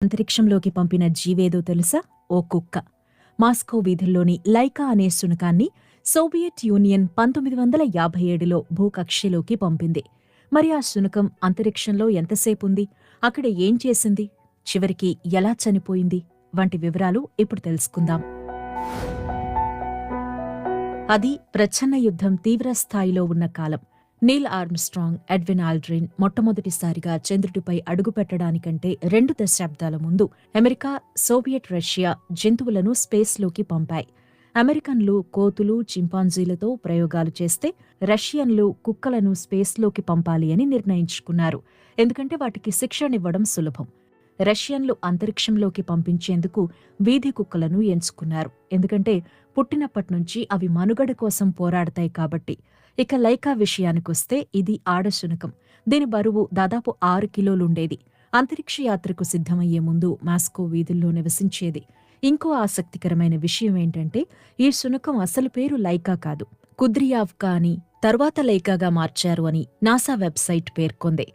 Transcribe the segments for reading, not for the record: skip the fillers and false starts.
అంతరిక్షంలోకి పంపిన జీవేదో తెలుసా? ఓ కుక్క. మాస్కో వీధుల్లోని లైకా అనే శునకాన్ని సోవియట్ యూనియన్ 1957లో భూకక్షలోకి పంపింది. మరి ఆ శునకం అంతరిక్షంలో ఎంతసేపుంది? అక్కడ ఏం చేసింది? చివరికి ఎలా చనిపోయింది? వంటి వివరాలు ఇప్పుడు తెలుసుకుందాం. అది ప్రచ్ఛన్న యుద్ధం తీవ్రస్థాయిలో ఉన్న కాలం. నీల్ ఆర్మ్స్ట్రాంగ్, ఎడ్విన్ ఆల్డ్రిన్ మొట్టమొదటిసారిగా చంద్రుడిపై అడుగుపెట్టడానికంటే 2 దశాబ్దాల ముందు అమెరికా, సోవియట్ రష్యా జంతువులను స్పేస్లోకి పంపాయి. అమెరికన్లు కోతులు, చింపాంజీలతో ప్రయోగాలు చేస్తే రష్యన్లు కుక్కలను స్పేస్లోకి పంపాలి అని నిర్ణయించుకున్నారు. ఎందుకంటే వాటికి శిక్షణివ్వడం సులభం. రష్యన్లు అంతరిక్షంలోకి పంపించేందుకు వీధి కుక్కలను ఎంచుకున్నారు. ఎందుకంటే పుట్టినప్పట్నుంచి అవి మనుగడ కోసం పోరాడతాయి కాబట్టి. ఇక లైకా విషయానికొస్తే ఇది ఆడశునకం. దీని బరువు దాదాపు 6 కిలోలుండేది. అంతరిక్ష యాత్రకు సిద్ధమయ్యే ముందు మాస్కో వీధుల్లో నివసించేది. ఇంకో ఆసక్తికరమైన విషయమేంటంటే ఈ శునకం అసలు పేరు లైకా కాదు, కుద్రియావ్కా అని, తర్వాత లైకాగా మార్చారు అని నాసా వెబ్సైట్ పేర్కొంది.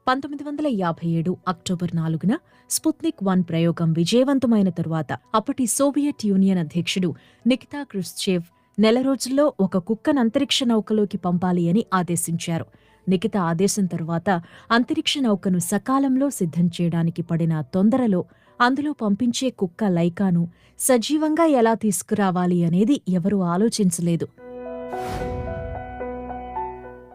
1957 అక్టోబర్ 4న స్పుత్నిక్ 1 ప్రయోగం విజయవంతమైన తరువాత అప్పటి సోవియట్ యూనియన్ అధ్యక్షుడు నికితా క్రుష్చేవ్ నెల రోజుల్లో ఒక కుక్కను అంతరిక్ష నౌకలోకి పంపాలి అని ఆదేశించారు. నికితా ఆదేశం తరువాత అంతరిక్ష నౌకను సకాలంలో సిద్ధం చేయడానికి పడిన తొందరలో అందులో పంపించే కుక్క లైకాను సజీవంగా ఎలా తీసుకురావాలి అనేది ఎవరూ ఆలోచించలేదు.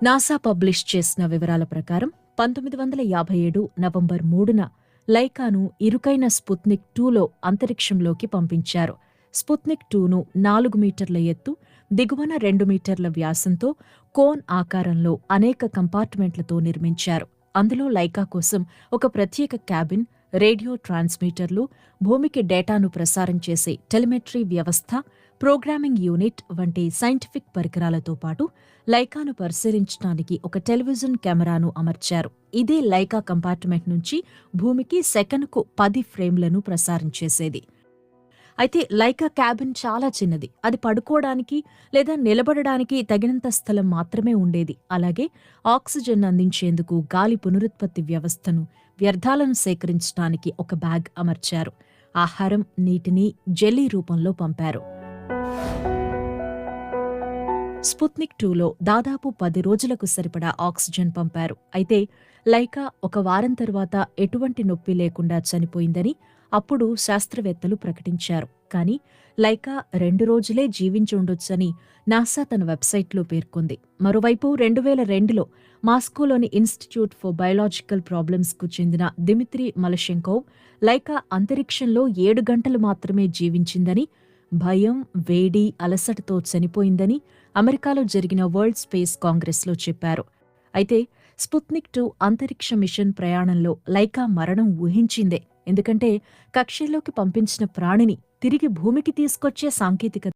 నాసా పబ్లిష్ చేసిన వివరాల ప్రకారం 1957 నవంబర్ 3న లైకాను ఇరుకైన స్పుత్నిక్ 2లో అంతరిక్షంలోకి పంపించారు. స్పుత్నిక్ 2ను 4 మీటర్ల ఎత్తు, దిగువన 2 మీటర్ల వ్యాసంతో కోన్ ఆకారంలో అనేక కంపార్ట్మెంట్లతో నిర్మించారు. అందులో లైకా కోసం ఒక ప్రత్యేక క్యాబిన్, రేడియో ట్రాన్స్మీటర్లు, భూమికి డేటాను ప్రసారం చేసే టెలిమెట్రీ వ్యవస్థ, ప్రోగ్రామింగ్ యూనిట్ వంటి సైంటిఫిక్ పరికరాలతో పాటు లైకాను పరిశీలించడానికి ఒక టెలివిజన్ కెమెరాను అమర్చారు. ఇదే లైకా కంపార్ట్మెంట్ నుంచి భూమికి సెకనుకు 10 ఫ్రేమ్లను ప్రసారం చేసేది. అయితే లైకా క్యాబిన్ చాలా చిన్నది. అది పడుకోవడానికి లేదా నిలబడడానికి తగినంత స్థలం మాత్రమే ఉండేది. అలాగే ఆక్సిజన్ అందించేందుకు గాలి పునరుత్పత్తి వ్యవస్థను, వ్యర్థాలను సేకరించడానికి ఒక బ్యాగ్ అమర్చారు. ఆహారం, నీటిని జెల్లీ రూపంలో పంపారు. స్పుత్నిక్ 2లో దాదాపు 10 రోజులకు సరిపడా ఆక్సిజన్ పంపారు. అయితే లైకా ఒక వారం తర్వాత ఎటువంటి నొప్పి లేకుండా చనిపోయిందని అప్పుడు శాస్త్రవేత్తలు ప్రకటించారు. కానీ లైకా 2 రోజులే జీవించి ఉండొచ్చని నాసా తన వెబ్సైట్లో పేర్కొంది. మరోవైపు 2002లో మాస్కోలోని ఇన్స్టిట్యూట్ ఫర్ బయోలాజికల్ ప్రాబ్లమ్స్కు చెందిన దిమిత్రీ మలషెంకోవ్ లైకా అంతరిక్షంలో 7 గంటలు మాత్రమే జీవించిందని, భయం, వేడి, అలసటతో చనిపోయిందని అమెరికాలో జరిగిన వరల్డ్ స్పేస్ కాంగ్రెస్లో చెప్పారు. అయితే స్పుత్నిక్ 2 అంతరిక్ష మిషన్ ప్రయాణంలో లైకా మరణం ఊహించిందే. ఎందుకంటే కక్షలోకి పంపించిన ప్రాణిని తిరిగి భూమికి తీసుకొచ్చే సాంకేతికత